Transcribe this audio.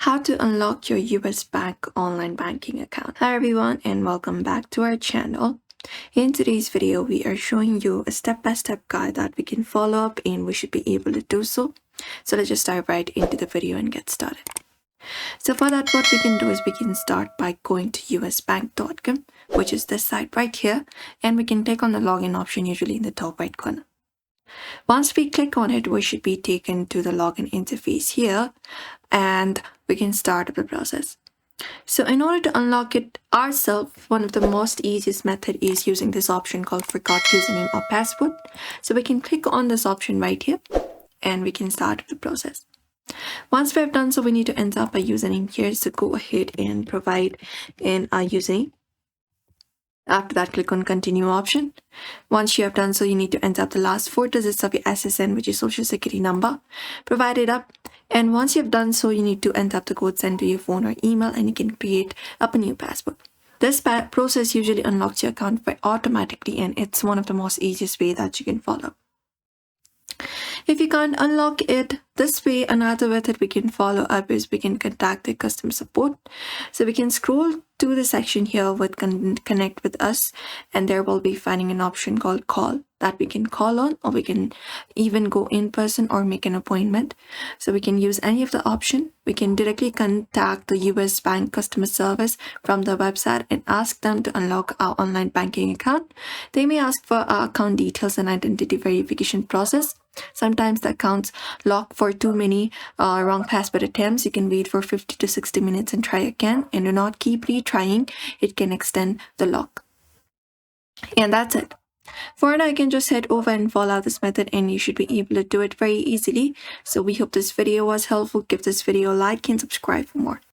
How to unlock your US bank online banking account. Hi everyone and welcome back to our channel. In today's video, we are showing you a step-by-step guide that we can follow up and we should be able to do so. So let's just dive right into the video and get started. So for that, what we can do is we can start by going to usbank.com, which is this site right here, and we can click on the login option usually in the top right corner. Once we click on it, we should be taken to the login interface here and we can start the process. So in order to unlock it ourselves, one of the most easiest method is using this option called forgot username or password. So we can click on this option right here and we can start the process. Once we have done so, we need to enter up a username here. So go ahead and provide in our username. After that, click on continue option. Once you have done so, you need to enter up the last 4 digits of your SSN, which is social security number. Provide it up. And once you have done so, you need to enter up the code sent to your phone or email and you can create up a new password. This process usually unlocks your account automatically and it's one of the most easiest way that you can follow. If you can't unlock it this way, another method we can follow up is we can contact the customer support. So we can scroll to the section here with connect with us and there will be finding an option called call that we can call on, or we can even go in person or make an appointment. So we can use any of the option. We can directly contact the US bank customer service from the website and ask them to unlock our online banking account. They may ask for our account details and identity verification process. Sometimes the accounts lock for too many wrong password attempts. You can wait for 50 to 60 minutes and try again, and do not keep retrying. It can extend the lock. And that's it. For now, you can just head over and follow this method and you should be able to do it very easily. So we hope this video was helpful. Give this video a like and subscribe for more.